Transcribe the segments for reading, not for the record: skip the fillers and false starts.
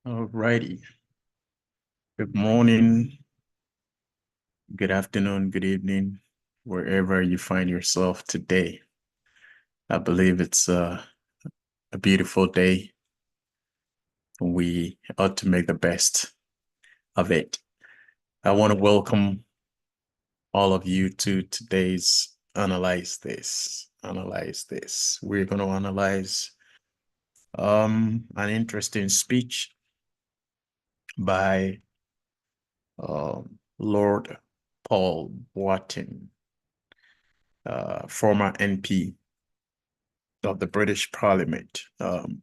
All righty. Good morning, good afternoon, good evening, wherever you find yourself today. I believe it's a beautiful day. We ought to make the best of it. I want to welcome all of you to today's Analyze This. Analyze This. We're going to analyze an interesting speech by Lord Paul Wharton, former MP of the British Parliament.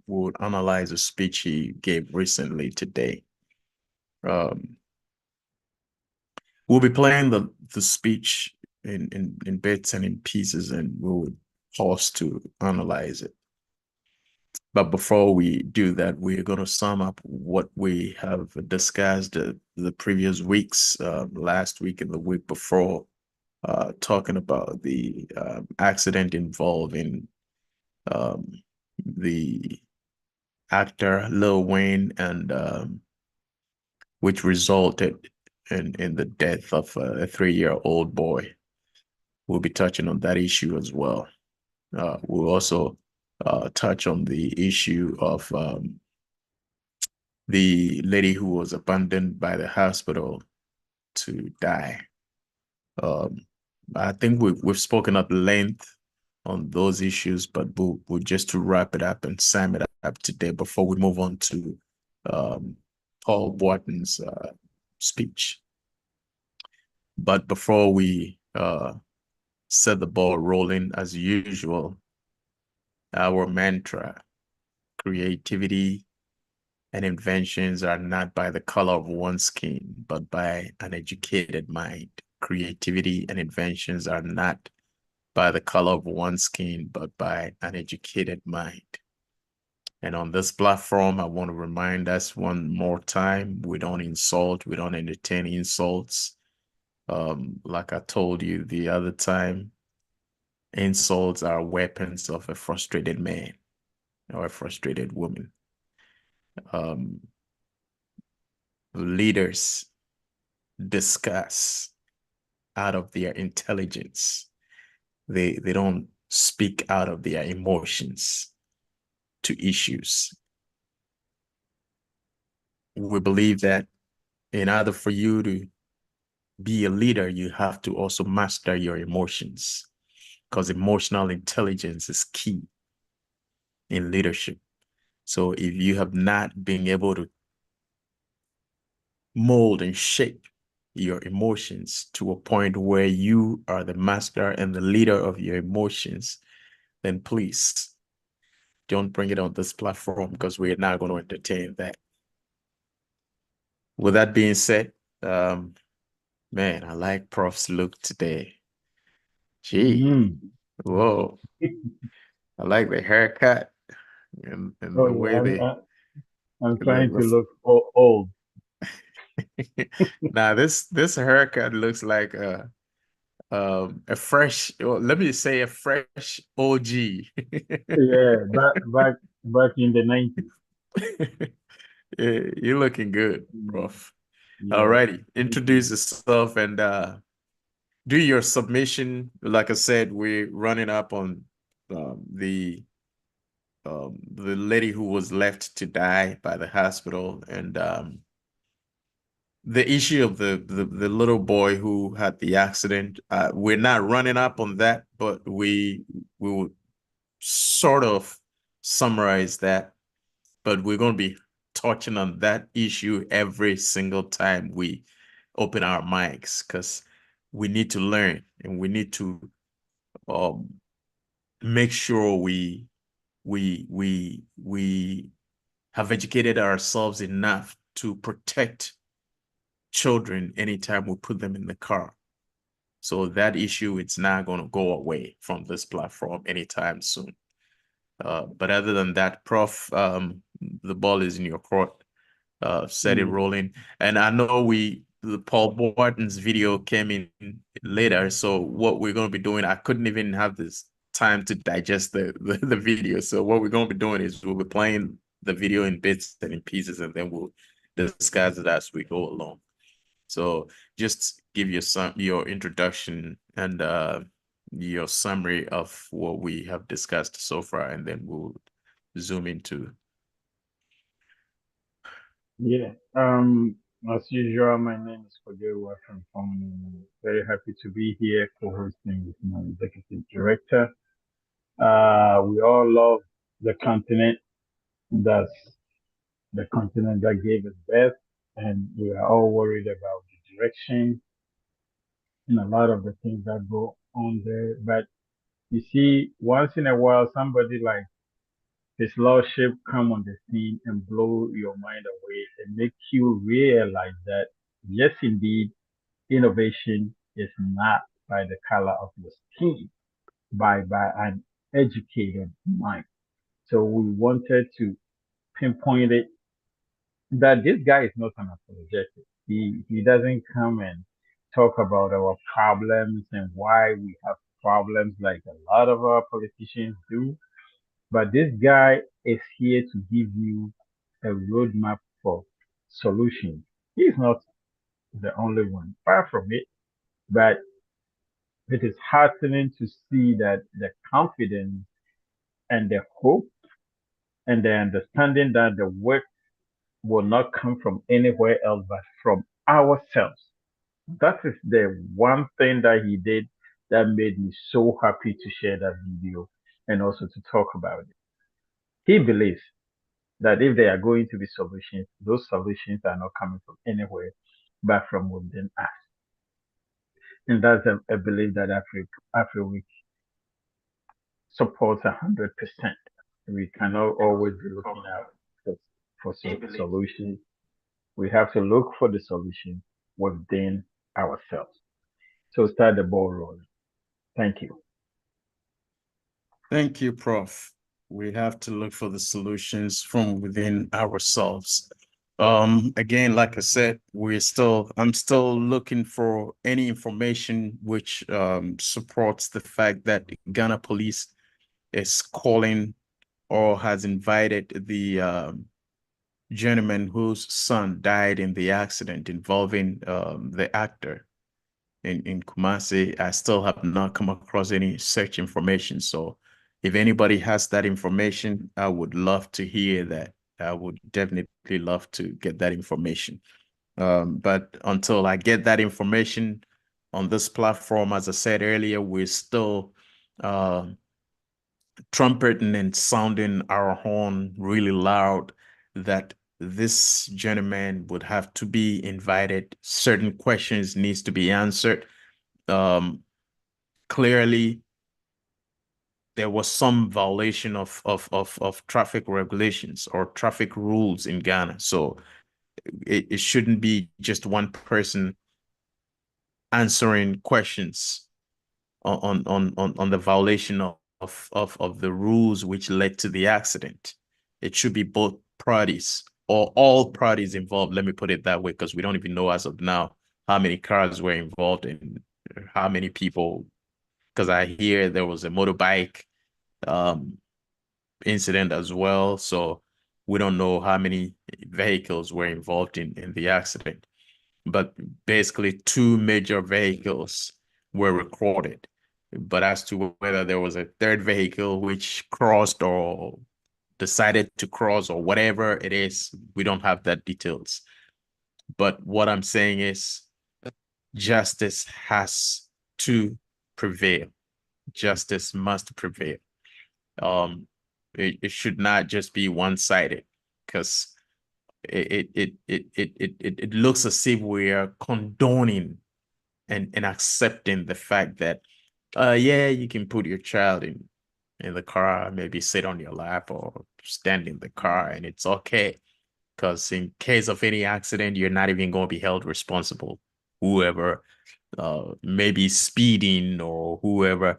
We'll analyze a speech he gave recently today. Um, we'll be playing the speech in bits and in pieces, and we'll pause to analyze it. But before we do that, we're going to sum up what we have discussed the previous weeks, last week and the week before, talking about the accident involving the actor Lil Wayne, and which resulted in the death of a 3-year-old boy. We'll be touching on that issue as well. We'll also touch on the issue of the lady who was abandoned by the hospital to die. Um, I think we've spoken at length on those issues, but we'll just to wrap it up and sum it up today before we move on to Paul Wharton's speech. But before we set the ball rolling, as usual, our mantra: creativity and inventions are not by the color of one's skin, but by an educated mind. Creativity and inventions are not by the color of one's skin, but by an educated mind. And on this platform, I want to remind us one more time, we don't insult, we don't entertain insults. Like I told you the other time, insults are weapons of a frustrated man or a frustrated woman. Leaders discuss out of their intelligence. They don't speak out of their emotions to issues. We believe that in order for you to be a leader, you have to also master your emotions, because emotional intelligence is key in leadership. So if you have not been able to mold and shape your emotions to a point where you are the master and the leader of your emotions, then please don't bring it on this platform, because we're not going to entertain that. With that being said, man, I like Prof's look today. Gee, Mm. whoa, I like the haircut and Oh the yeah, way I'm trying to the look old. now this haircut looks like a fresh, well, let me say a fresh OG. Yeah, back in the 90s. Yeah, you're looking good, Mm. Prof. Yeah, Alrighty, thank you. introduce yourself and do your submission. Like I said, we're running up on the lady who was left to die by the hospital, and the issue of the little boy who had the accident. We're not running up on that, but we will sort of summarize that. But we're going to be touching on that issue every single time we open our mics, because we need to learn and we need to um, make sure we have educated ourselves enough to protect children anytime we put them in the car. So that issue, it's not going to go away from this platform anytime soon. But other than that, Prof, the ball is in your court. Set it Mm. rolling. And I know the Paul Wharton's video came in later. So what we're going to be doing, I couldn't even have this time to digest the video. So what we're going to be doing is we'll be playing the video in bits and in pieces, and then we'll discuss it as we go along. So just give your introduction and your summary of what we have discussed so far, and then we'll zoom into. Yeah. As usual, my name is Kojo from Phone. Very happy to be here co-hosting with my executive director. We all love the continent. That's the continent that gave us birth, and we are all worried about the direction and a lot of the things that go on there. But you see, once in a while, somebody like His Lordship come on the scene and blow your mind away and make you realize that yes, indeed, innovation is not by the color of your skin, by an educated mind. So we wanted to pinpoint it that this guy is not unapologetic. He doesn't come and talk about our problems and why we have problems like a lot of our politicians do. But this guy is here to give you a roadmap for solutions. He's not the only one, far from it, but it is heartening to see that the confidence and the hope and the understanding that the work will not come from anywhere else but from ourselves. That is the one thing that he did that made me so happy to share that video and also to talk about it. He believes that if there are going to be solutions, those solutions are not coming from anywhere but from within us. And that's a belief that Africa supports 100%. We cannot always be looking out for solutions. We have to look for the solution within ourselves. So start the ball rolling. Thank you. Thank you, Prof. We have to look for the solutions from within ourselves. Again, like I said, I'm still looking for any information which supports the fact that Ghana police is calling or has invited the gentleman whose son died in the accident involving the actor in Kumasi. I still have not come across any such information. So if anybody has that information, I would love to hear that. I would definitely love to get that information. But until I get that information on this platform, as I said earlier, we're still trumpeting and sounding our horn really loud that this gentleman would have to be invited. Certain questions needs to be answered. Clearly, there was some violation of traffic regulations or traffic rules in Ghana. So it shouldn't be just one person answering questions on the violation of the rules which led to the accident. It should be both parties or all parties involved. Let me put it that way, because we don't even know as of now how many cars were involved and how many people. Because I hear there was a motorbike incident as well, so we don't know how many vehicles were involved in the accident. But basically, two major vehicles were recorded. But as to whether there was a third vehicle which crossed or decided to cross or whatever it is, we don't have that details. But what I'm saying is justice has to prevail. Justice must prevail. It should not just be one-sided, because it looks as if we are condoning and accepting the fact that yeah, you can put your child in the car, maybe sit on your lap or stand in the car, and it's okay, because in case of any accident, you're not even going to be held responsible. Whoever maybe speeding or whoever.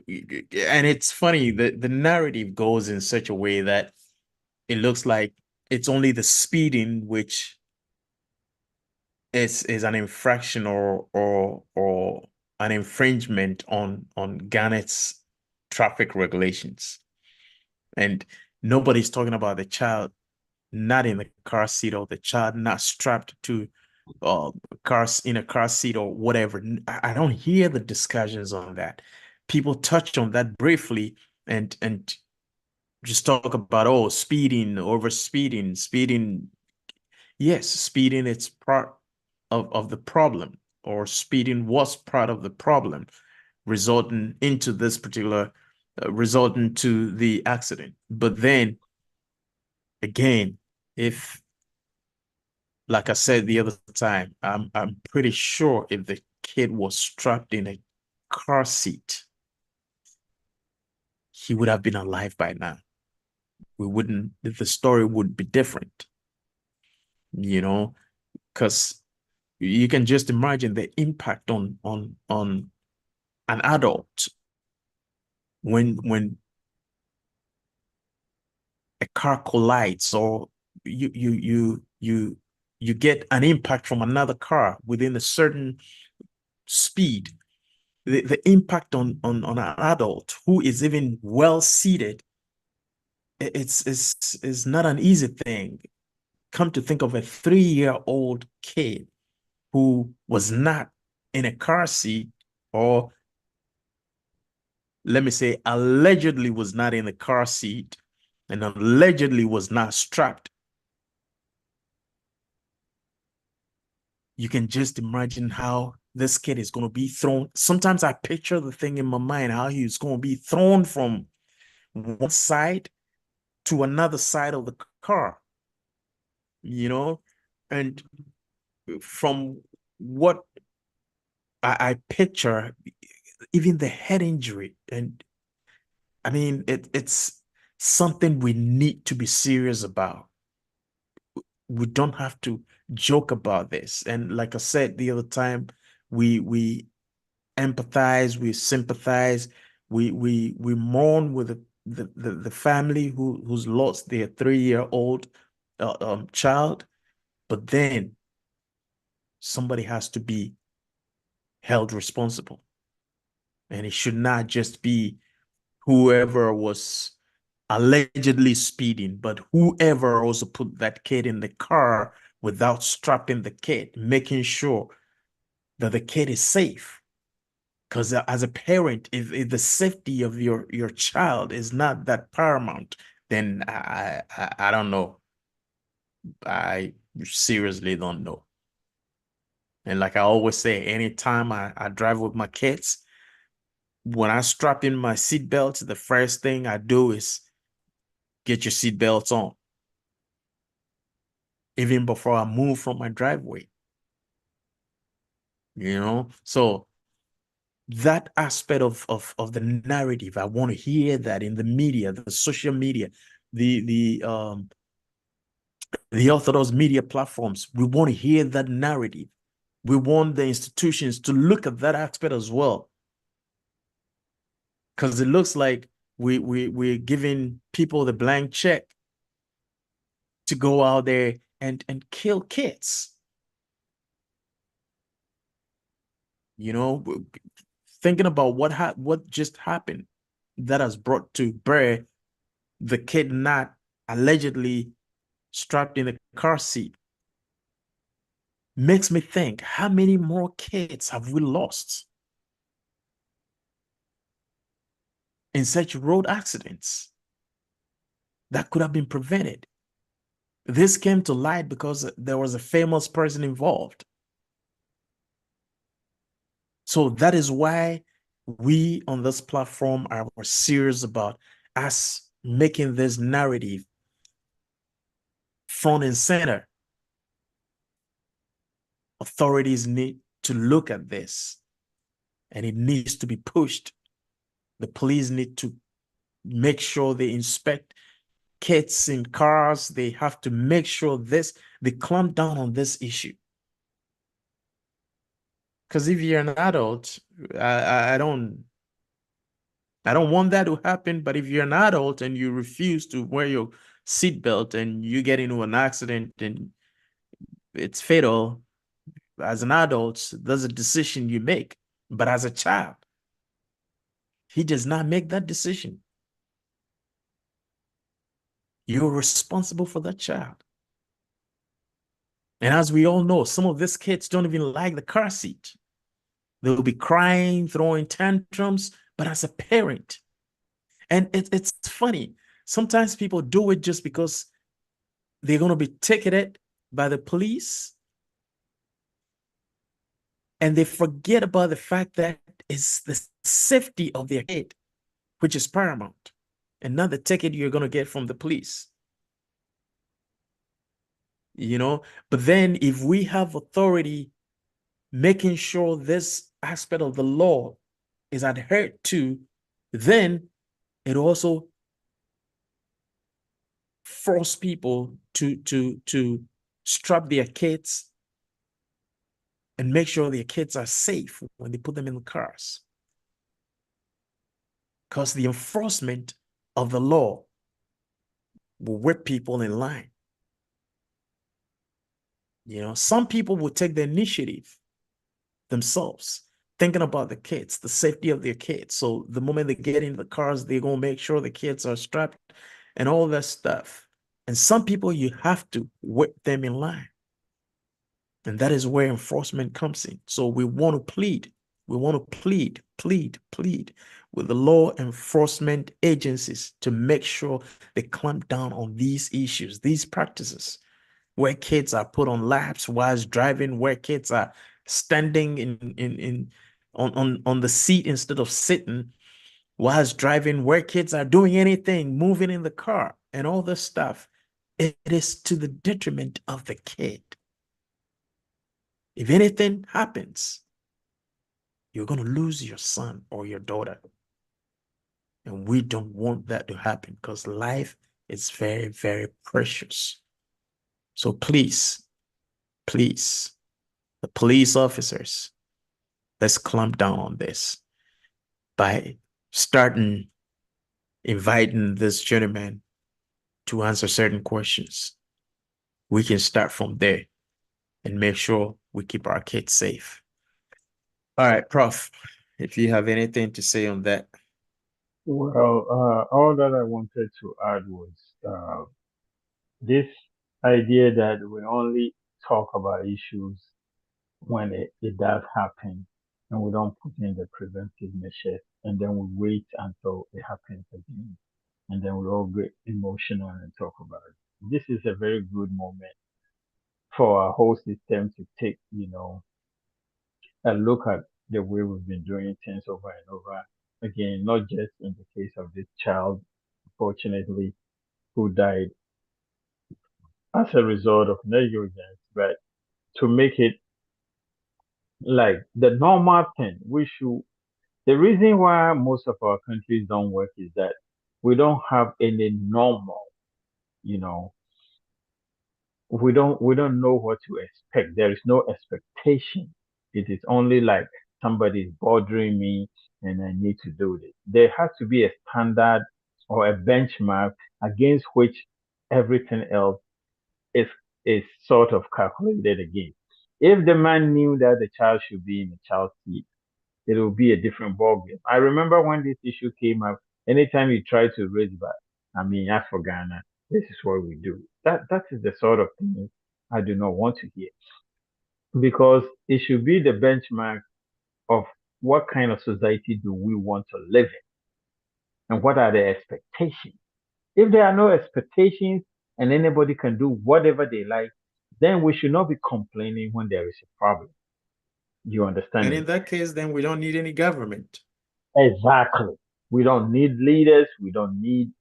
And it's funny that the narrative goes in such a way that it looks like it's only the speeding which is an infraction or an infringement on Ghana's traffic regulations. And nobody's talking about the child not in the car seat, or the child not strapped to cars in a car seat or whatever. I don't hear the discussions on that. People touch on that briefly and just talk about, oh, speeding, over speeding. Yes, speeding, it's part of the problem, or speeding was part of the problem, resulting into this particular resulting to the accident. But then again, if, like I said the other time, I'm pretty sure if the kid was strapped in a car seat, he would have been alive by now. We wouldn't, the story would be different, you know, because you can just imagine the impact on an adult when a car collides, or you get an impact from another car within a certain speed. The impact on an adult who is even well seated, it's not an easy thing. Come to think of a 3-year-old kid who was not in a car seat, or let me say allegedly was not in the car seat, and allegedly was not strapped. You can just imagine how this kid is going to be thrown. Sometimes I picture the thing in my mind, how he's going to be thrown from one side to another side of the car, you know? And from what I picture, even the head injury, and I mean, it's something we need to be serious about. We don't have to joke about this. And like I said the other time, we empathize, we sympathize, we mourn with the family who's lost their 3-year-old child, but then somebody has to be held responsible, and it should not just be whoever was allegedly speeding, but whoever also put that kid in the car without strapping the kid, making sure that the kid is safe. Because as a parent, if the safety of your child is not that paramount, then I don't know. I seriously don't know. And like I always say, anytime I drive with my kids, when I strap in my seatbelt, the first thing I do is get your seatbelts on, even before I move from my driveway. So that aspect of the narrative, I want to hear that in the media, the social media, the orthodox media platforms. We want to hear that narrative. We want the institutions to look at that aspect as well, because it looks like we're giving people the blank check to go out there and kill kids. Thinking about what just happened, that has brought to bear the kid not allegedly strapped in the car seat, makes me think, how many more kids have we lost in such road accidents that could have been prevented? This came to light because there was a famous person involved. So that is why we on this platform are serious about us making this narrative front and center. Authorities need to look at this, and it needs to be pushed. The police need to make sure they inspect kids in cars. They have to make sure they clamp down on this issue. Because if you're an adult, I don't want that to happen. But if you're an adult and you refuse to wear your seatbelt and you get into an accident and it's fatal, as an adult, there's a decision you make. But as a child, he does not make that decision. You're responsible for that child. And as we all know, some of these kids don't even like the car seat. They'll be crying, throwing tantrums, but as a parent, and it's funny. Sometimes people do it just because they're going to be ticketed by the police, and they forget about the fact that it's the safety of their kid, which is paramount, and not the ticket you're going to get from the police. But then if we have authority making sure this aspect of the law is adhered to, then it also force people to strap their kids and make sure their kids are safe when they put them in the cars. Because the enforcement of the law will whip people in line. Some people will take the initiative themselves, thinking about the kids, the safety of their kids. So the moment they get in the cars, they're going to make sure the kids are strapped and all that stuff. And some people, you have to whip them in line. And that is where enforcement comes in. So we want to plead. We want to plead with the law enforcement agencies to make sure they clamp down on these issues, these practices, where kids are put on laps whilst driving, where kids are standing on the seat instead of sitting whilst driving, where kids are doing anything, moving in the car, and all this stuff. It is to the detriment of the kid. If anything happens, you're going to lose your son or your daughter. And we don't want that to happen because life is very, very precious. So please, the police officers, let's clamp down on this by starting inviting this gentleman to answer certain questions. We can start from there and make sure we keep our kids safe. All right, Prof, if you have anything to say on that. Well, all that I wanted to add was this idea that we only talk about issues when it does happen and we don't put in the preventive measures and then we wait until it happens again and then we all get emotional and talk about it. This is a very good moment for our whole system to take, a look at the way we've been doing things over and over again, not just in the case of this child, unfortunately, who died as a result of negligence, but to make it like the normal thing. The reason why most of our countries don't work is that we don't have any normal, you know, we don't know what to expect. There is no expectation. It is only like somebody is bothering me and I need to do this. There has to be a standard or a benchmark against which everything else is is sort of calculated against. If the man knew that the child should be in the child's seat, it will be a different ballgame. I remember when this issue came up, anytime you try to raise back, I mean, as for Ghana, this is what we do. That is the sort of thing I do not want to hear because it should be the benchmark of what kind of society do we want to live in and what are the expectations. If there are no expectations and anybody can do whatever they like, then we should not be complaining when there is a problem. You understand And me? in that case, then we don't need any government. Exactly. We don't need leaders. We don't need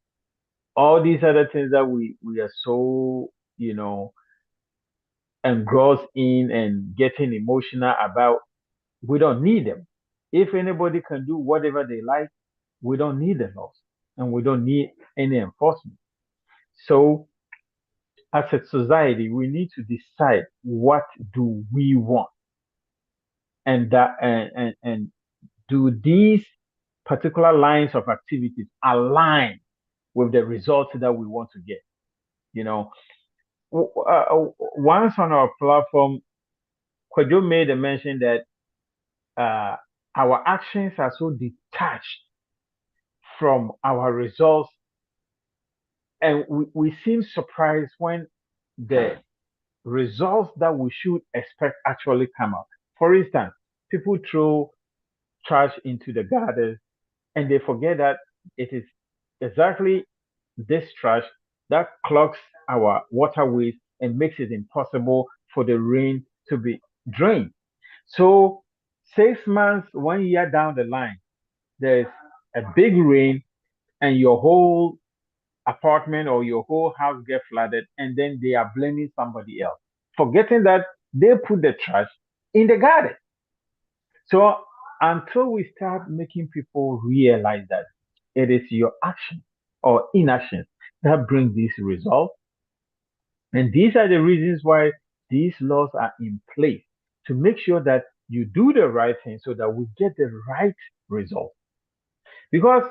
all these other things that we are so, engrossed in and getting emotional about. We don't need them. If anybody can do whatever they like, we don't need the laws and we don't need any enforcement. So as a society, we need to decide what do we want and that and do these particular lines of activities align with the results that we want to get. You know, once on our platform, Kwajo made a mention that uh, our actions are so detached from our results And we seem surprised when the results that we should expect actually come out. For instance, people throw trash into the gardens and they forget that it is exactly this trash that clogs our waterways and makes it impossible for the rain to be drained. So 6 months, 1 year down the line, there's a big rain and your whole apartment or your whole house get flooded, and then they are blaming somebody else, forgetting that they put the trash in the garden. So until we start making people realize that it is your action or inaction that brings these results, and these are the reasons why these laws are in place to make sure that you do the right thing so that we get the right result. Because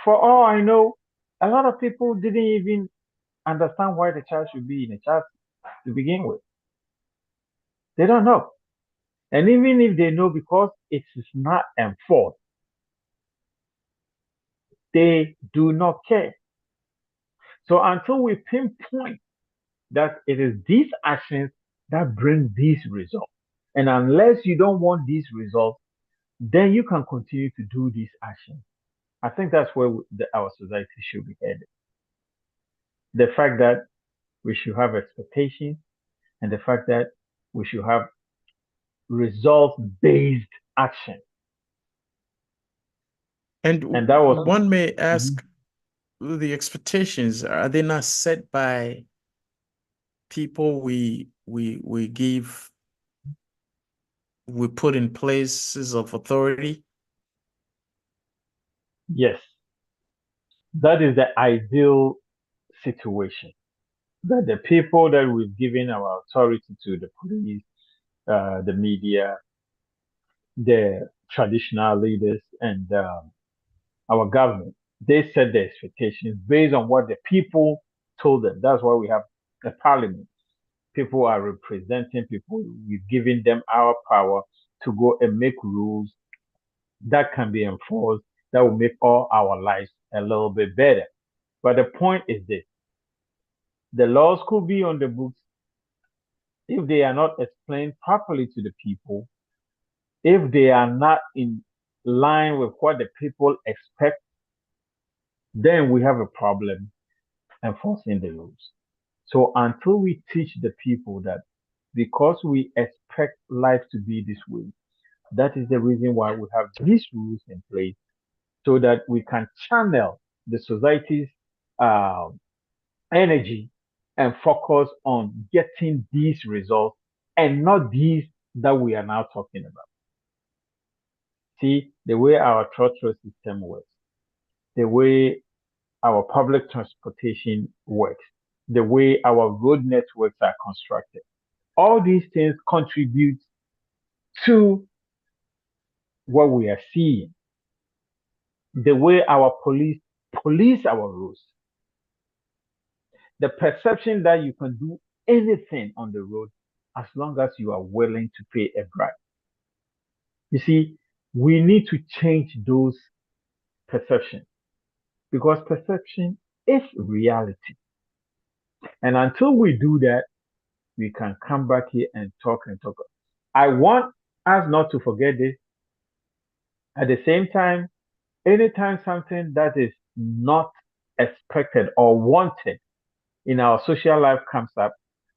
for all I know, a lot of people didn't even understand why the child should be in a child to begin with. They don't know. And even if they know, because it is not enforced, they do not care. So until we pinpoint that it is these actions that bring these results, and unless you don't want these results, then you can continue to do these actions. I think that's where our society should be headed. The fact that we should have expectations, and the fact that we should have results-based action. And And that was one may Mhm. ask, the expectations, are they not set by people we give, we put in places of authority? Yes, that is the ideal situation. That the people that we've given our authority to, the police, the media, the traditional leaders, and our government, they set the expectations based on what the people told them. That's why we have a parliament. People are representing people. We've given them our power to go and make rules that can be enforced, that will make all our lives a little bit better. But the point is this: the laws could be on the books if they are not explained properly to the people, if they are not in line with what the people expect, then we have a problem enforcing the rules. So until we teach the people that because we expect life to be this way, that is the reason why we have these rules in place so that we can channel the society's uh, energy and focus on getting these results and not these that we are now talking about. See, the way our trotro system works, the way our public transportation works, the way our road networks are constructed, all these things contribute to what we are seeing. The way our police our roads, the perception that you can do anything on the road as long as you are willing to pay a bribe. You see, we need to change those perceptions because perception is reality. And until we do that, we can come back here and talk and talk. I want us not to forget this. At the same time, anytime something that is not expected or wanted in our social life comes up,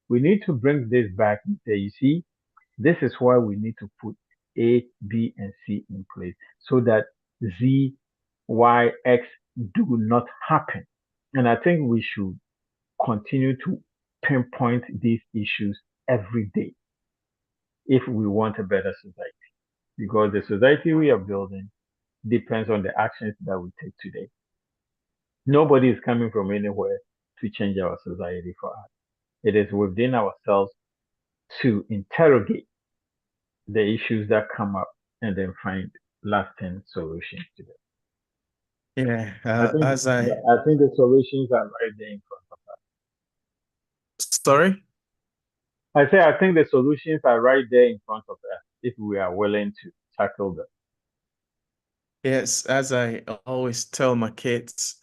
we need to bring this back and say, you see, this is why we need to put A, B, and C in place so that Z, Y, X do not happen. And I think we should continue to pinpoint these issues every day if we want a better society. Because the society we are building depends on the actions that we take today. Nobody is coming from anywhere to change our society for us. It is within ourselves to interrogate the issues that come up and then find lasting solutions to them. Yeah, I think as I, I think the solutions are right there in front of us. sorry? I say I think the solutions are right there in front of us if we are willing to tackle them. Yes, as I always tell my kids,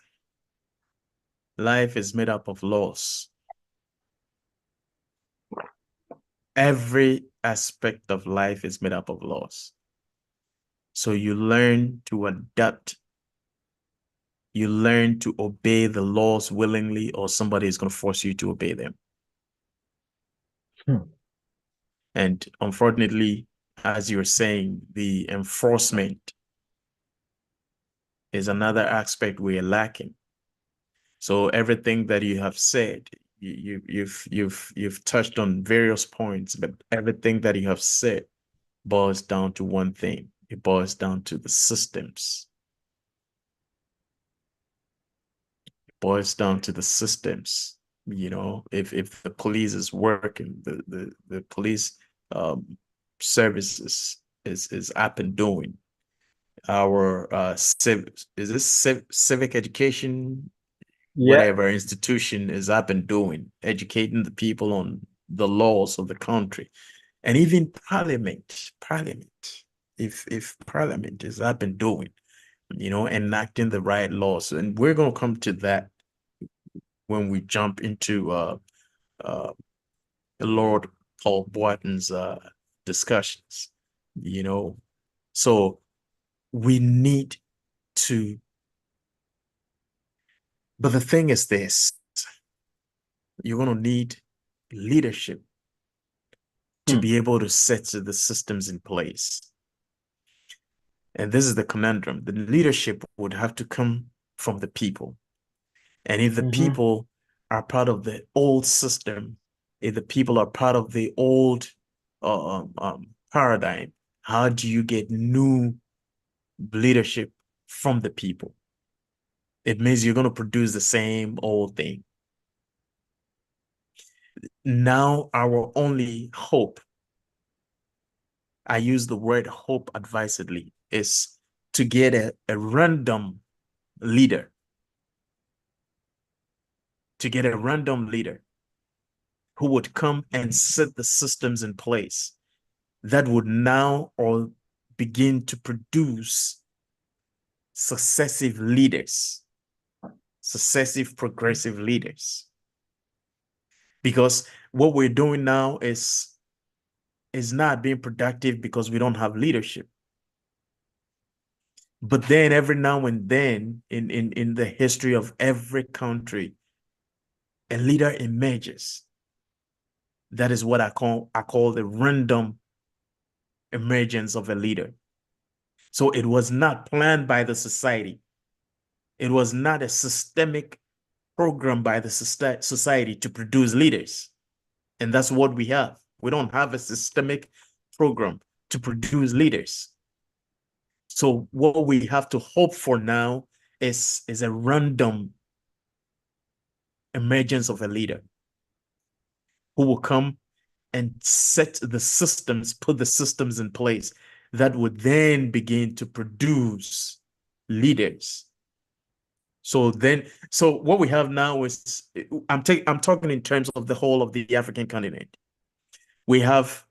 life is made up of laws. Every aspect of life is made up of laws. So you learn to adapt. You learn to obey the laws willingly, or somebody is going to force you to obey them. And unfortunately, as you're saying, the enforcement is another aspect we are lacking. So everything that you have said, you've touched on various points, but everything that you have said boils down to one thing. It boils down to the systems. It boils down to the systems. You know, if the police is working, the police services is up and doing. Our civic education, Yeah, whatever institution is up and doing, educating the people on the laws of the country. And even parliament, if parliament is up and doing, you know, enacting the right laws. And we're going to come to that when we jump into uh Lord Paul Boyton's discussions, you know. So we need to, but the thing is this, you're going to need leadership to be able to set the systems in place. And this is the conundrum. The leadership would have to come from the people. And if the people are part of the old system, if the people are part of the old paradigm, how do you get new leadership from the people? It means you're going to produce the same old thing. Now, our only hope, I use the word hope advisedly, is to get a random leader, who would come and set the systems in place that would now or begin to produce successive leaders, successive progressive leaders. Because what we're doing now is not being productive because we don't have leadership. But then every now and then in the history of every country, a leader emerges. That is what I call the random emergence of a leader. So it was not planned by the society. It was not a systemic program by the society to produce leaders. And that's what we have. We don't have a systemic program to produce leaders. So what we have to hope for now is a random emergence of a leader who will come and set the systems, put the systems in place that would then begin to produce leaders. So what we have now is, I'm talking in terms of the whole of the African continent. We have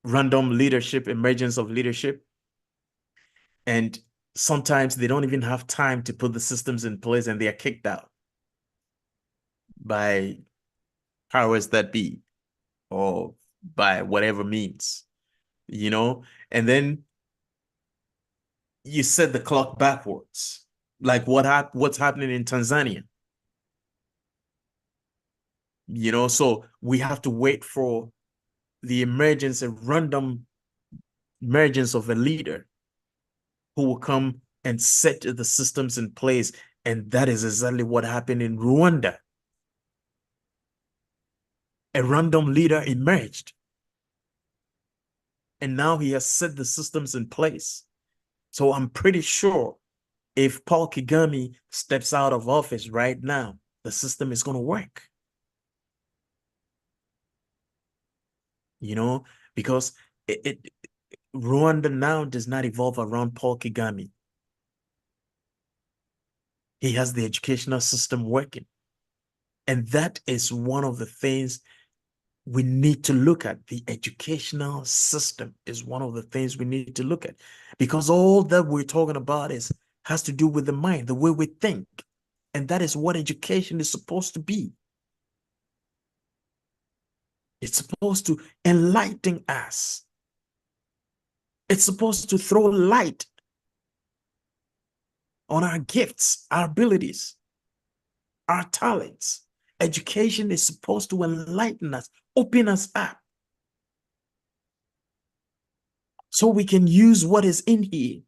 random leadership, emergence of leadership, and sometimes they don't even have time to put the systems in place and they are kicked out by powers that be or by whatever means, you know. And then you set the clock backwards, like what's happening in Tanzania, you know. So we have to wait for the emergence, a random emergence of a leader who will come and set the systems in place. And that is exactly what happened in Rwanda. A random leader emerged, and now he has set the systems in place. So I'm pretty sure if Paul Kagame steps out of office right now, the system is going to work. You know, because Rwanda now does not evolve around Paul Kagame. He has the educational system working. And that is one of the things we need to look at. The educational system is one of the things we need to look at, because all that we're talking about has to do with the mind, the way we think. And that is what education is supposed to be. It's supposed to enlighten us. It's supposed to throw light on our gifts, our abilities, our talents. Education is supposed to enlighten us, open us up, so we can use what is in here.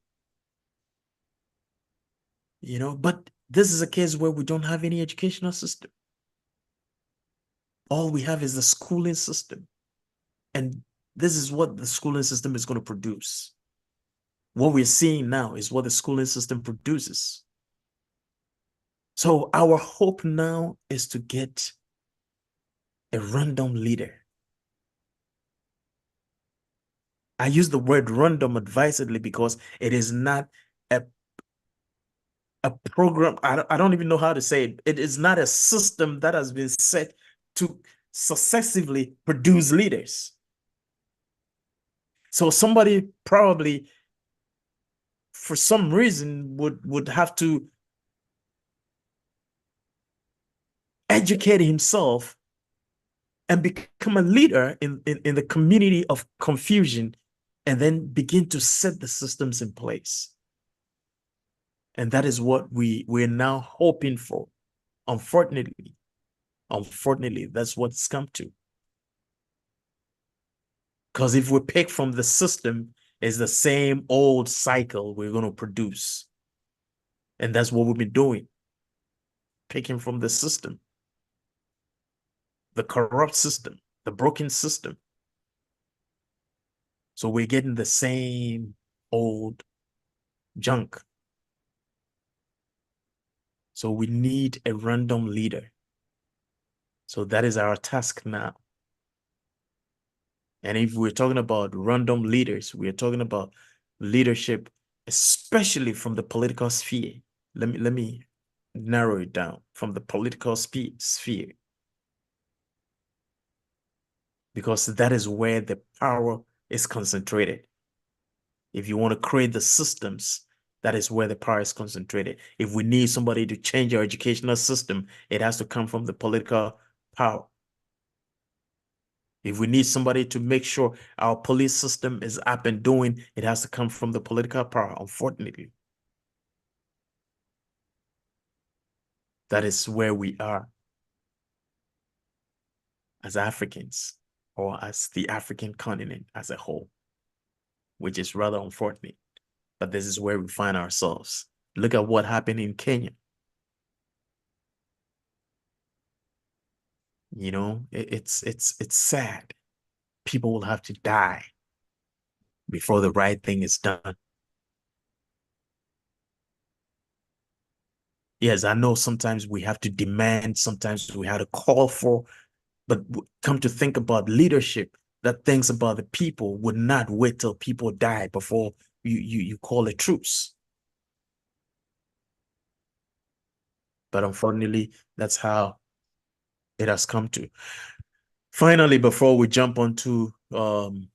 But this is a case where we don't have any educational system. All we have is the schooling system. And this is what the schooling system is going to produce. What we're seeing now is what the schooling system produces. So our hope now is to get a random leader. I use the word random advisedly because it is not a program. I don't even know how to say it. It is not a system that has been set to successively produce leaders. So somebody probably, for some reason, would have to educate himself and become a leader in the community of confusion, and then begin to set the systems in place. And that is what we're now hoping for. Unfortunately, that's what it's come to. Because if we pick from the system, it's the same old cycle we're going to produce. And that's what we've been doing. Picking from the system, the corrupt system, the broken system. So we're getting the same old junk. So we need a random leader. So that is our task now. And if we're talking about random leaders, we're talking about leadership, especially from the political sphere. Let me narrow it down from the political sphere, because that is where the power is concentrated. If you want to create the systems, that is where the power is concentrated. If we need somebody to change our educational system, it has to come from the political power. If we need somebody to make sure our police system is up and doing, it has to come from the political power, unfortunately. That is where we are as Africans, or as the African continent as a whole, which is rather unfortunate. But this is where we find ourselves. Look at what happened in Kenya. It's sad. People will have to die before the right thing is done. Yes, I know sometimes we have to demand, sometimes we have to call for, but come to think about leadership that thinks about the people would not wait till people die before you call a truce. But unfortunately, that's how it has come to. Finally, before we jump onto Lord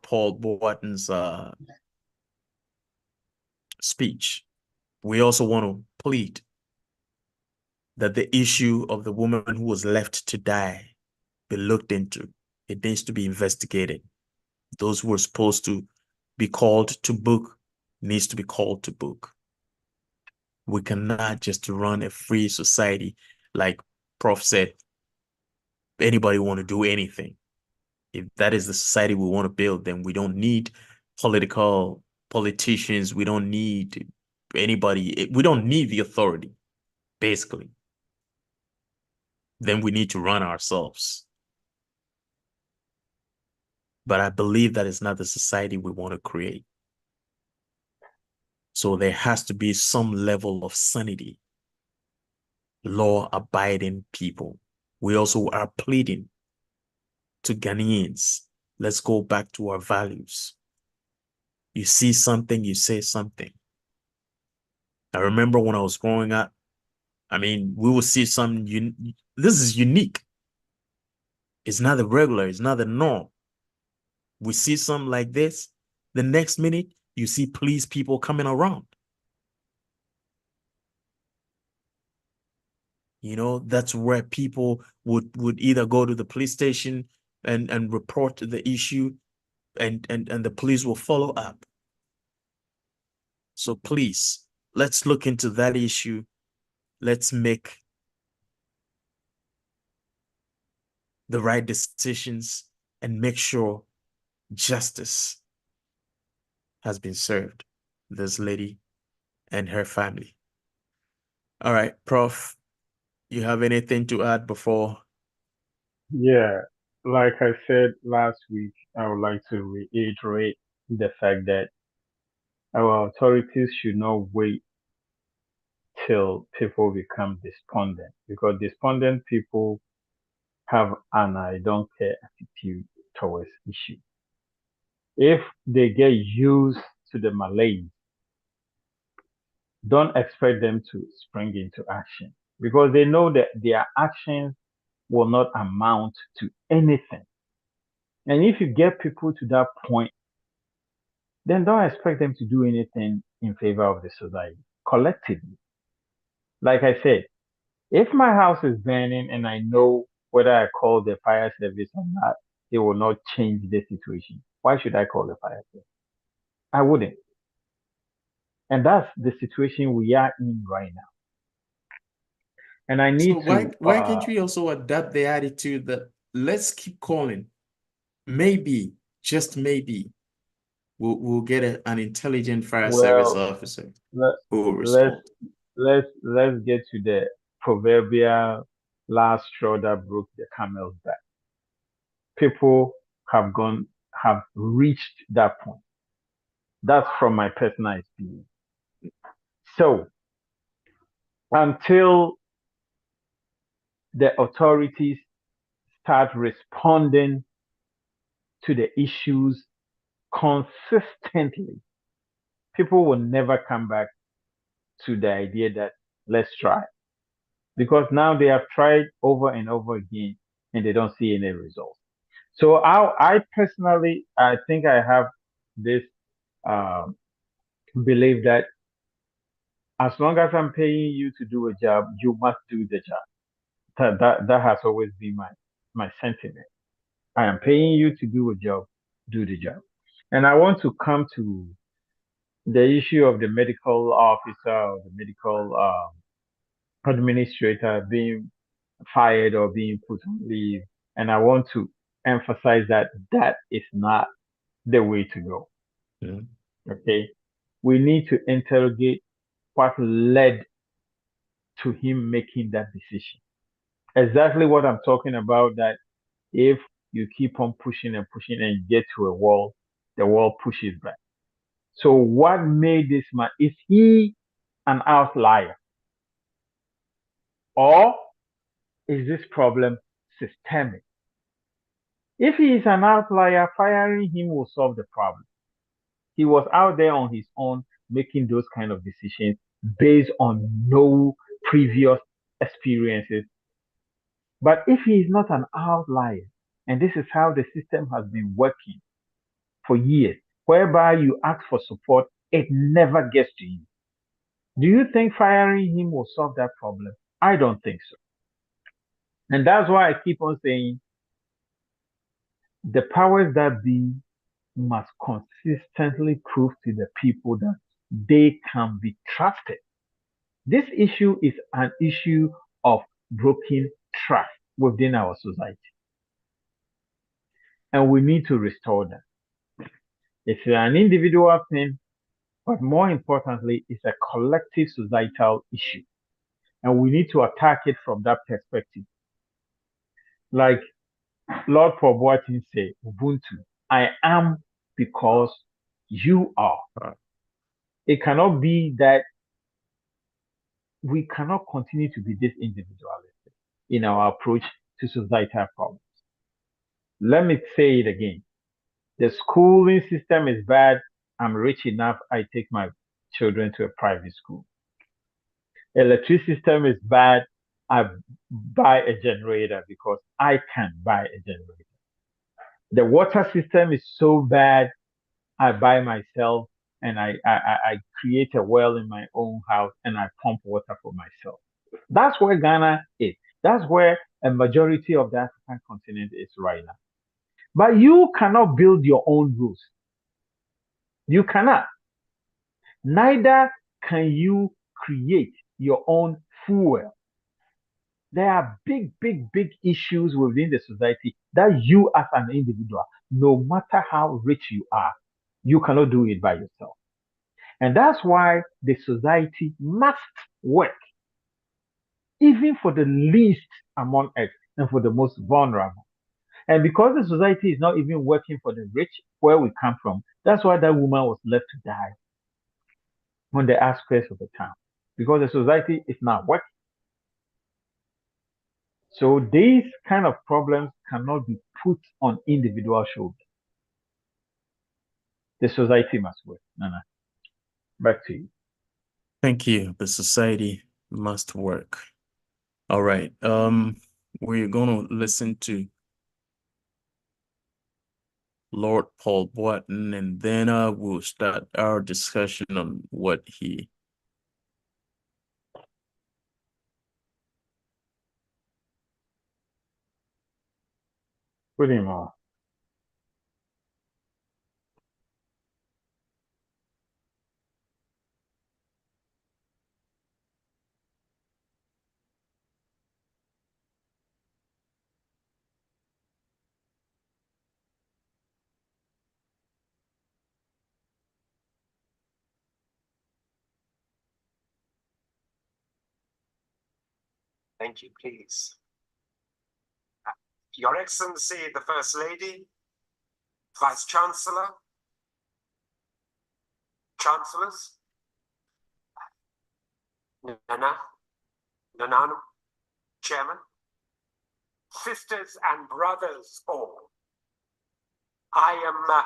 Paul Boaten's speech, we also want to plead that the issue of the woman who was left to die be looked into. It needs to be investigated. Those who are supposed to be called to book needs to be called to book. We cannot just run a free society like Prof said. Anybody want to do anything. If that is the society we want to build, then we don't need politicians. We don't need anybody. We don't need the authority, basically. Then we need to run ourselves. But I believe that is not the society we want to create. So there has to be some level of sanity, law-abiding people. We also are pleading to Ghanaians, let's go back to our values. You see something, you say something. I remember when I was growing up, we will see something, this is unique. It's not the regular, it's not the norm. We see something like this, the next minute, you see police people coming around. That's where people would either go to the police station and report the issue, and the police will follow up. So please, let's look into that issue. Let's make the right decisions and make sure justice has been served this lady and her family. All right, Prof, you have anything to add before? Yeah, like I said last week, I would like to reiterate the fact that our authorities should not wait till people become despondent, because despondent people have an I don't care attitude towards issues. If they get used to the malaise, don't expect them to spring into action, because they know that their actions will not amount to anything. And if you get people to that point, then don't expect them to do anything in favor of the society collectively. Like I said, if my house is burning and I know whether I call the fire service or not, it will not change the situation. Why should I call the fire service? I wouldn't. And that's the situation we are in right now. And I So need why to, why can't we also adapt the attitude that let's keep calling? Maybe, just maybe, we'll get an intelligent fire service well, officer let, who will let's respond. let's get to the proverbial last straw that broke the camel's back. People have reached that point. That's from my personal experience. So until the authorities start responding to the issues consistently, people will never come back to the idea that let's try. Because now they have tried over and over again and they don't see any results. So I personally, I think I have this um, belief that as long as I'm paying you to do a job, you must do the job. That has always been my sentiment. I am paying you to do a job, do the job. And I want to come to the issue of the medical officer or the medical administrator being fired or being put on leave. And I want to emphasize that that is not the way to go. Mhm. Okay. We need to interrogate what led to him making that decision. Exactly what I'm talking about, that if you keep on pushing and pushing and get to a wall, the wall pushes back. So what made this man? Is he an outlier, or is this problem systemic? If he is an outlier, firing him will solve the problem. He was out there on his own making those kind of decisions based on no previous experiences. But if he is not an outlier, and this is how the system has been working for years, whereby you ask for support, it never gets to you. Do you think firing him will solve that problem? I don't think so. And that's why I keep on saying the powers that be must consistently prove to the people that they can be trusted. This issue is an issue of broken trust within our society, and we need to restore that. It's an individual thing, but more importantly, it's a collective societal issue, and we need to attack it from that perspective. Like Lord Pobuatin say, Ubuntu, I am because you are. Uh, It cannot be that we cannot continue to be this individualistic in our approach to societal problems. Let me say it again. The schooling system is bad. I'm rich enough. I take my children to a private school. Electricity system is bad. I buy a generator because I can buy a generator. The water system is so bad. I buy myself and I create a well in my own house and I pump water for myself. That's where Ghana is. That's where a majority of the African continent is right now. But you cannot build your own rules. You cannot. Neither can you create your own fuel. There are big, big, big issues within the society that you, as an individual, no matter how rich you are, you cannot do it by yourself. And that's why the society must work, even for the least among us and for the most vulnerable. And because the society is not even working for the rich, where we come from, that's why that woman was left to die on the outskirts of the town, because the society is not working. So these kind of problems cannot be put on individual shoulders. The society must work. Nana, back to you. Thank you. The society must work. All right. We're going to listen to Lord Paul Boyton, and then we'll start our discussion on what he. Put him on. Thank you, please. Your Excellency, the First Lady, Vice Chancellor, Chancellors, Nanano, Chairman, sisters and brothers all, I am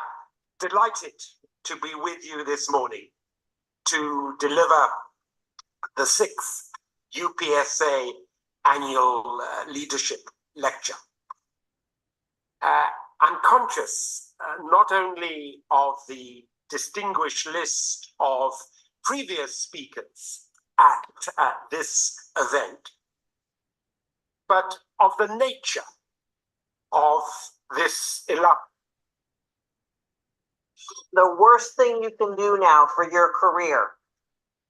delighted to be with you this morning to deliver the 6th UPSA annual leadership lecture. I'm conscious not only of the distinguished list of previous speakers at this event, but of the nature of this elective. The worst thing you can do now for your career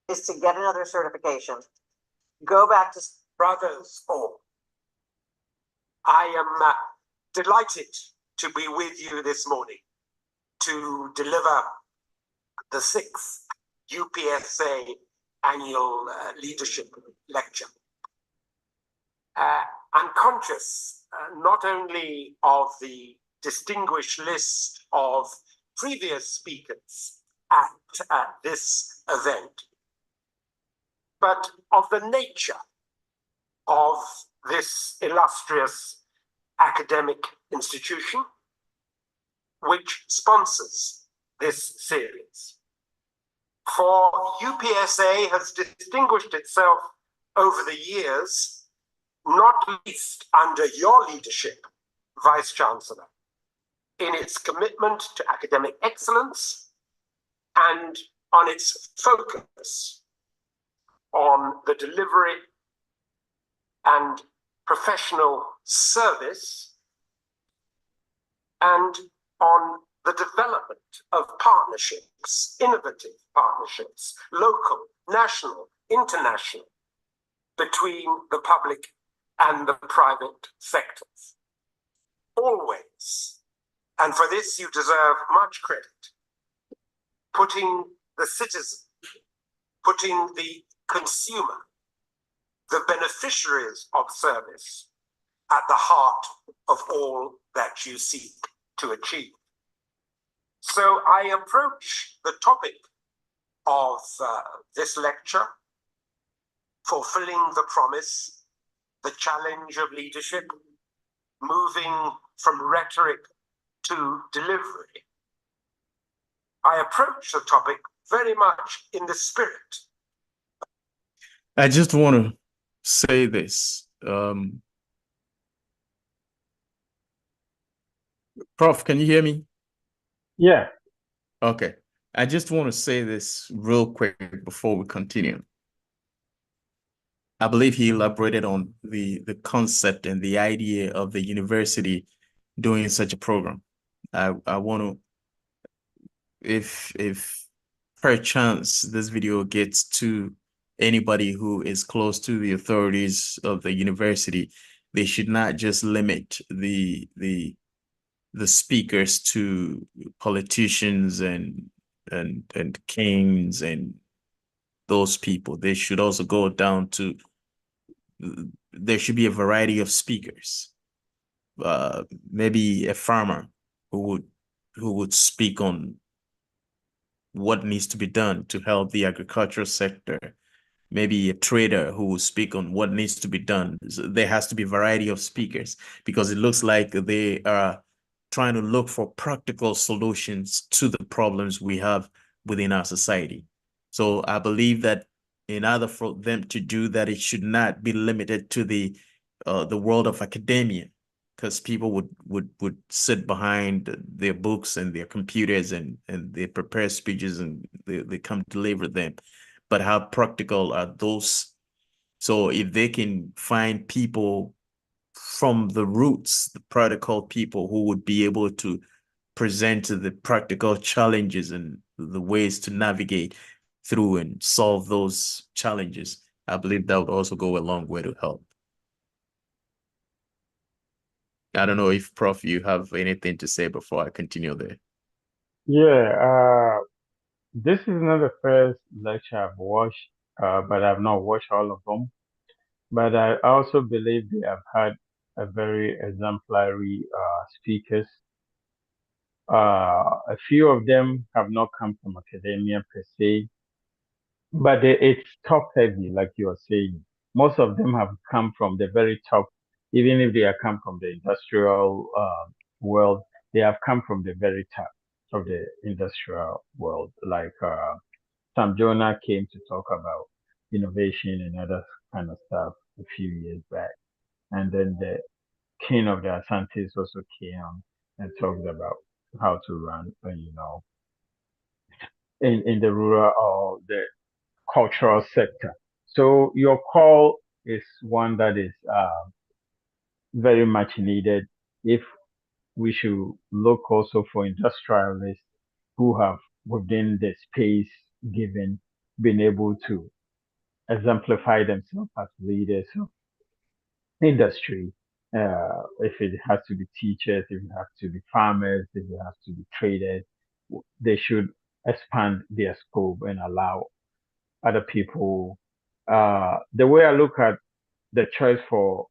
is to get another certification. Go back to Brothers all, I am delighted to be with you this morning to deliver the 6th UPSA annual leadership lecture. I'm conscious not only of the distinguished list of previous speakers at this event, but of the nature of this illustrious academic institution which sponsors this series. For UPSA has distinguished itself over the years, not least under your leadership, Vice Chancellor, in its commitment to academic excellence and on its focus on the delivery and professional service and on the development of partnerships, innovative partnerships, local, national, international, between the public and the private sectors. Always, and for this you deserve much credit, putting the citizen, putting the consumer, the beneficiaries of service at the heart of all that you seek to achieve. So I approach the topic of this lecture, fulfilling the promise, the challenge of leadership, moving from rhetoric to delivery. I approach the topic very much in the spirit. I just want to say this. Prof, can you hear me? Yeah. Okay. I just want to say this real quick before we continue. I believe he elaborated on the concept and the idea of the university doing such a program. I want to, if perchance this video gets to anybody who is close to the authorities of the university, they should not just limit the speakers to politicians and kings and those people. They should also go down to, there should be a variety of speakers. Maybe a farmer who would speak on what needs to be done to help the agricultural sector. Maybe a trader who will speak on what needs to be done. So there has to be a variety of speakers because it looks like they are trying to look for practical solutions to the problems we have within our society. So I believe that in order for them to do that, it should not be limited to the world of academia, because people would sit behind their books and their computers and they prepare speeches and they come deliver them. But how practical are those? So if they can find people from the roots, the practical people who would be able to present the practical challenges and the ways to navigate through and solve those challenges, I believe that would also go a long way to help. I don't know if Prof, you have anything to say before I continue there. Yeah, this is not the first lecture I've watched, but I've not watched all of them. But I also believe they have had a very exemplary speakers. A few of them have not come from academia per se, but it's top heavy, like you are saying. Most of them have come from the very top, even if they have come from the industrial world, they have come from the very top of the industrial world. Like Sam Jonah came to talk about innovation and other kind of stuff a few years back. And then the king of the Asantes also came and talked about how to run, in the rural or the cultural sector. So your call is one that is very much needed. If we should look also for industrialists who have within the space given been able to exemplify themselves as leaders of industry. If it has to be teachers, if it has to be farmers, if it has to be traders, they should expand their scope and allow other people. The way I look at the choice for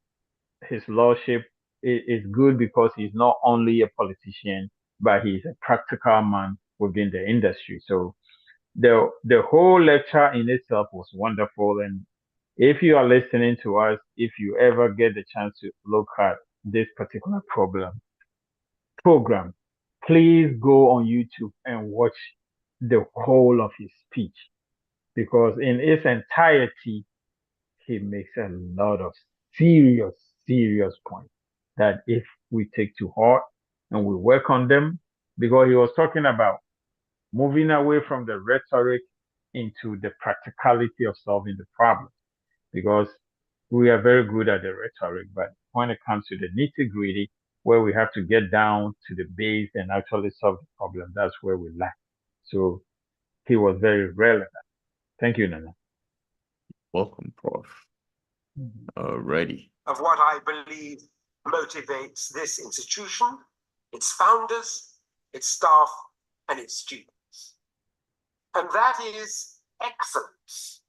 his lordship is good because he's not only a politician, but he's a practical man within the industry. So the whole lecture in itself was wonderful. And if you are listening to us, if you ever get the chance to look at this particular program, please go on YouTube and watch the whole of his speech, because in its entirety, he makes a lot of serious, serious points that if we take to heart and we work on them, because he was talking about moving away from the rhetoric into the practicality of solving the problem, because we are very good at the rhetoric, but when it comes to the nitty gritty, where we have to get down to the base and actually solve the problem, that's where we lack. So he was very relevant. Thank you, Nana. Welcome, Prof. Alrighty. Of what I believe motivates this institution, its founders, its staff, and its students. And that is excellence.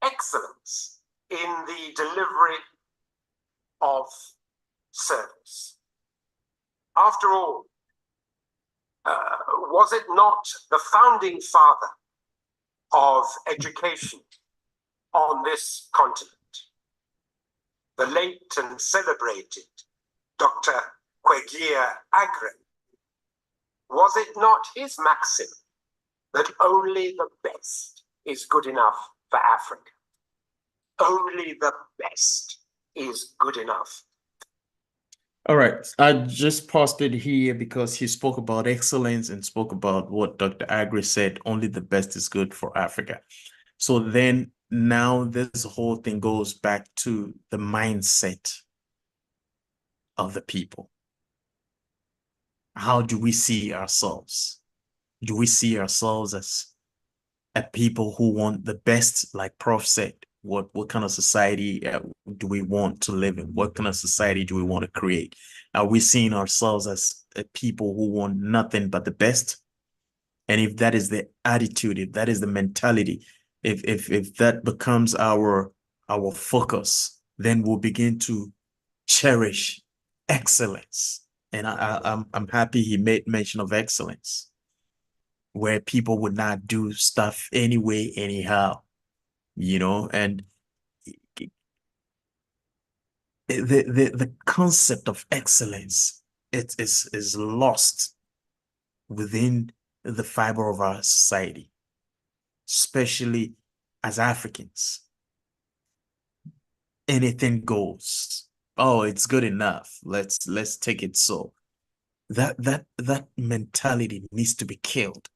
Excellence in the delivery of service. After all, was it not the founding father of education on this continent, the late and celebrated Dr. Kwegia Agre? Was it not his maxim that only the best is good enough for Africa? Only the best is good enough. All right, I just paused it here because he spoke about excellence and spoke about what Dr. Agri said, only the best is good for Africa. So then now this whole thing goes back to the mindset of the people. How do we see ourselves? Do we see ourselves as a people who want the best, like Prof said? What kind of society do we want to live in? What kind of society do we want to create? Are we seeing ourselves as a people who want nothing but the best? And if that is the attitude, if that is the mentality, if that becomes our focus, then we'll begin to cherish excellence. And I'm happy he made mention of excellence, where people would not do stuff anyway, anyhow, you know. And the concept of excellence, it is lost within the fiber of our society, especially as Africans. Anything goes. Oh, it's good enough. Let's take it so. That mentality needs to be killed.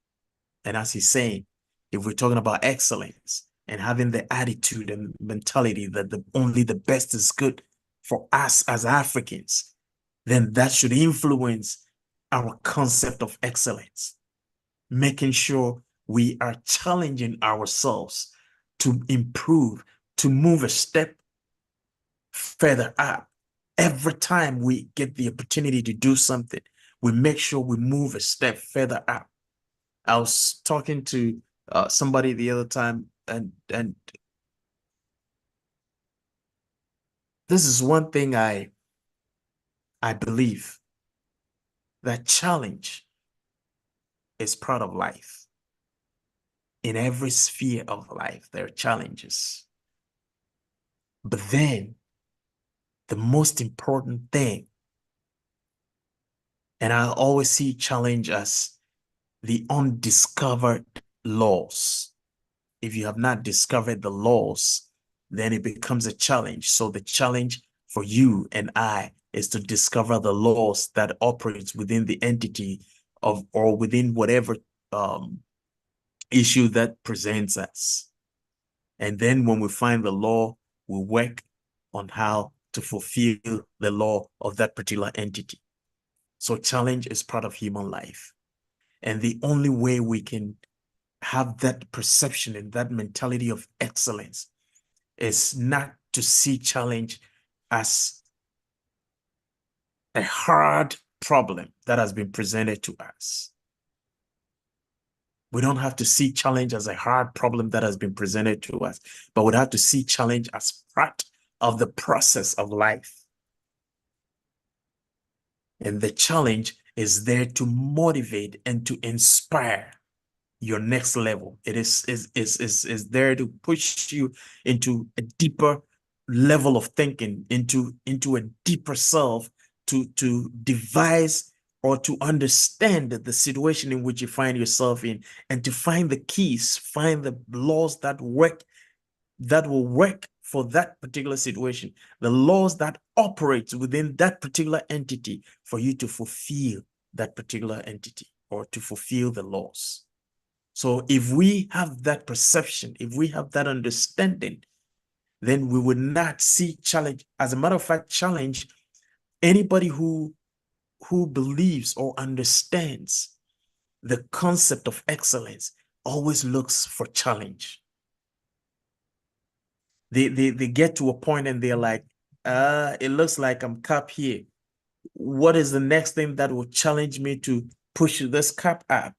And as he's saying, if we're talking about excellence and having the attitude and mentality that only the best is good for us as Africans, then that should influence our concept of excellence, making sure we are challenging ourselves to improve, to move a step further up. Every time we get the opportunity to do something, we make sure we move a step further up. I was talking to somebody the other time, and this is one thing I believe, that challenge is part of life. In every sphere of life, there are challenges. But then the most important thing, and I always see challenge as the undiscovered laws. If you have not discovered the laws, then it becomes a challenge. So the challenge for you and I is to discover the laws that operates within the entity of, or within whatever issue that presents us. And then when we find the law, we work on how to fulfill the law of that particular entity. So challenge is part of human life. And the only way we can have that perception and that mentality of excellence is not to see challenge as a hard problem that has been presented to us. We don't have to see challenge as a hard problem that has been presented to us, but we have to see challenge as part of the process of life. And the challenge is there to motivate and to inspire your next level. It is there to push you into a deeper level of thinking, into a deeper self, to devise or to understand the situation in which you find yourself in, and to find the keys, find the laws that work, that will work for that particular situation, the laws that operate within that particular entity for you to fulfill that particular entity or to fulfill the laws. So if we have that perception, if we have that understanding, then we would not see challenge. As a matter of fact, challenge, anybody who believes or understands the concept of excellence always looks for challenge. They get to a point and they're like, it looks like I'm capped here. What is the next thing that will challenge me to push this cap up?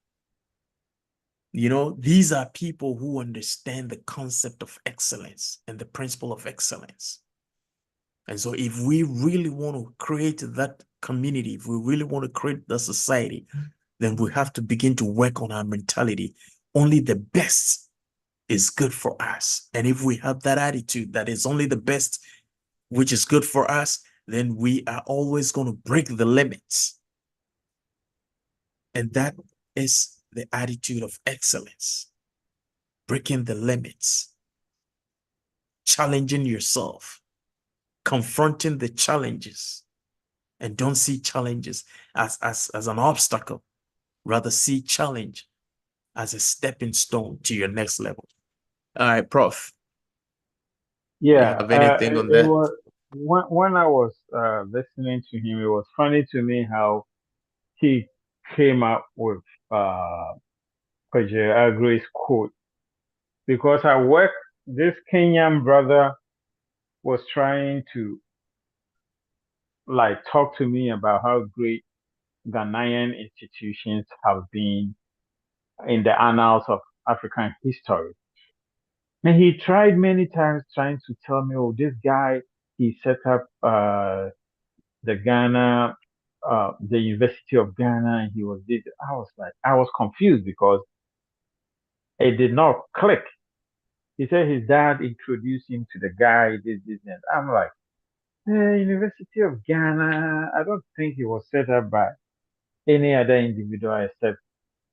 You know, these are people who understand the concept of excellence and the principle of excellence. And so if we really want to create that community, if we really want to create the society, then we have to begin to work on our mentality. Only the best is good for us. And if we have that attitude that is only the best, which is good for us, then we are always going to break the limits. And that is the attitude of excellence. Breaking the limits, challenging yourself, confronting the challenges, and don't see challenges as an obstacle. Rather see challenge as a stepping stone to your next level. All right, Prof. Do you Yeah, have anything on it that? was when I was listening to him, it was funny to me how he came up with Kojo Agree's quote because this Kenyan brother was trying to like talk to me about how great Ghanaian institutions have been in the annals of African history. And he tried many times trying to tell me, oh, this guy, he set up the Ghana, the University of Ghana, and he was this. I was confused because it did not click. He said his dad introduced him to the guy, this, and I'm like, University of Ghana. I don't think it was set up by any other individual except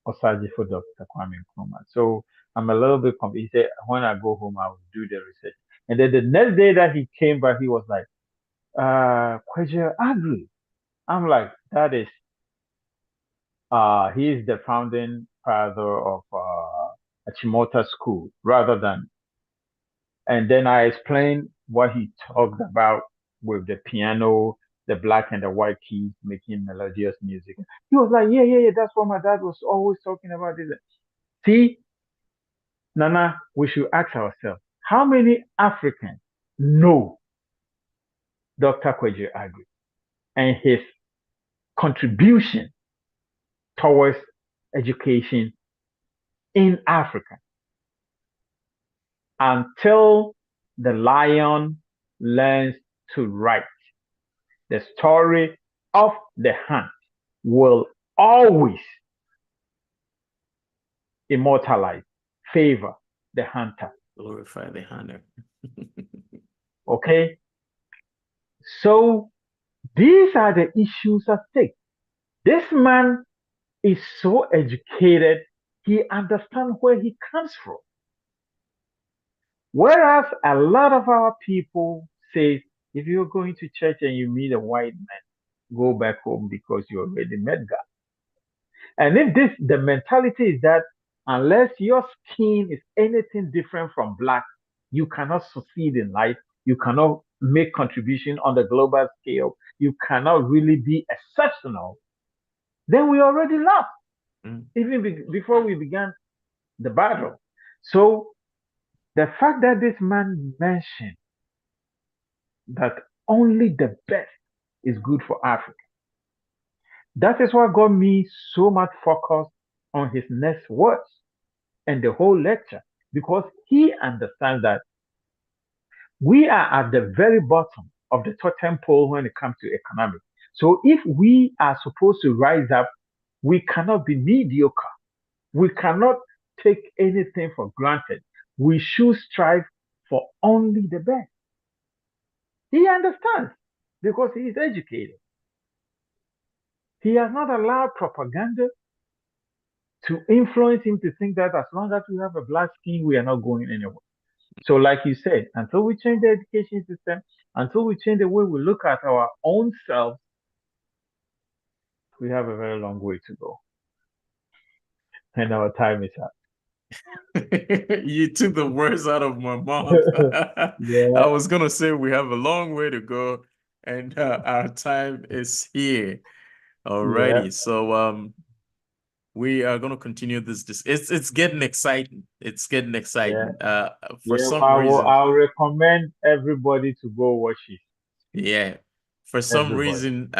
Osaji for Dr. Kwame Nkrumah. So I'm a little bit confused. He said, when I go home, I will do the research. And then the next day that he came back, he was like, Kwejo Agri. I'm like, that is, he is the founding father of Achimota School rather than, and then I explained what he talked about with the piano, the black and the white keys making melodious music. He was like, yeah, that's what my dad was always talking about. This. See, Nana, we should ask ourselves, how many Africans know Dr. Kwejo Agri and his contribution towards education in Africa until the lion learns to write? The story of the hunt will always immortalize, favor the hunter. Glorify the hunter. Okay? So these are the issues at stake. This man is so educated, he understands where he comes from. Whereas a lot of our people say, if you're going to church and you meet a white man, go back home because you already met God. And if the mentality is that unless your skin is anything different from black, you cannot succeed in life, you cannot make contribution on the global scale, you cannot really be exceptional, then we already lost, even before we began the battle. So the fact that this man mentioned that only the best is good for Africa, that is what got me so much focused on his next words and the whole lecture, because he understands that we are at the very bottom of the totem pole when it comes to economics. So if we are supposed to rise up, we cannot be mediocre. We cannot take anything for granted. We should strive for only the best. He understands because he is educated. He has not allowed propaganda to influence him to think that as long as we have a black skin, we are not going anywhere. So, like you said, until we change the education system, until we change the way we look at our own selves, we have a very long way to go. And our time is up. You took the words out of my mouth. Yeah. I was gonna say we have a long way to go, and our time is here already. Yeah. So we are gonna continue this. It's getting exciting. It's getting exciting. For Yeah. some reason, I'll recommend everybody to go watch it. yeah. For some Everybody. reason,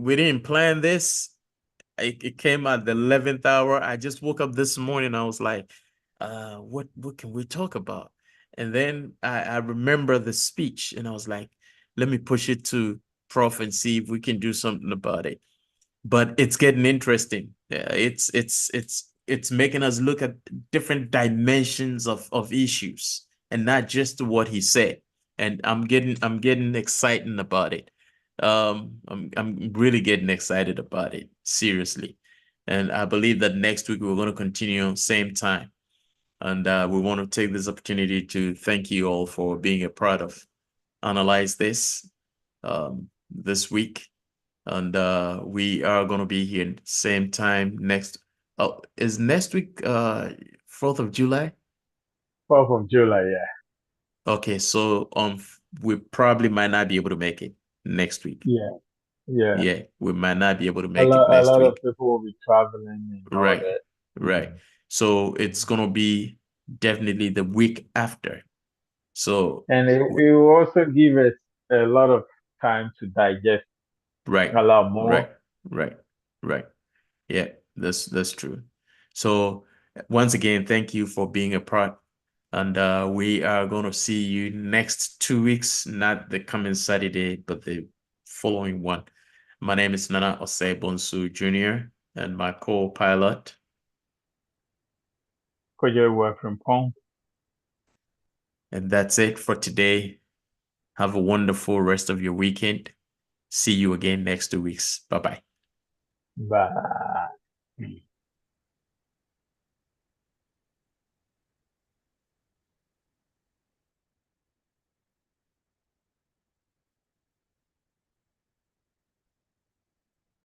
we didn't plan this. It came at the 11th hour. I just woke up this morning. I was like, what can we talk about? And then I remember the speech, and I was like, let me push it to Prof and see if we can do something about it. But it's getting interesting. Yeah, it's making us look at different dimensions of issues and not just what he said. And I'm getting excited about it. I'm really getting excited about it, seriously. And I believe that next week we're going to continue same time. And we want to take this opportunity to thank you all for being a part of Analyze This this week. And we are going to be here same time next. Oh, is next week 4th of July? 4th of July, yeah. Okay, so we probably might not be able to make it next week. Yeah, yeah. Yeah, we might not be able to A make it lot, a next lot of week. people will be traveling and all Right, that. right. So it's gonna be definitely the week after. So And it will also give us a lot of time to digest right, a lot more. right, right, right. Yeah, that's true. So once again, thank you for being a part. And we are gonna see you next 2 weeks, not the coming Saturday, but the following one. My name is Nana Osei Bonsu Jr. and my co-pilot. Kojo from Pong. And that's it for today. Have a wonderful rest of your weekend. See you again next 2 weeks. Bye-bye. Bye.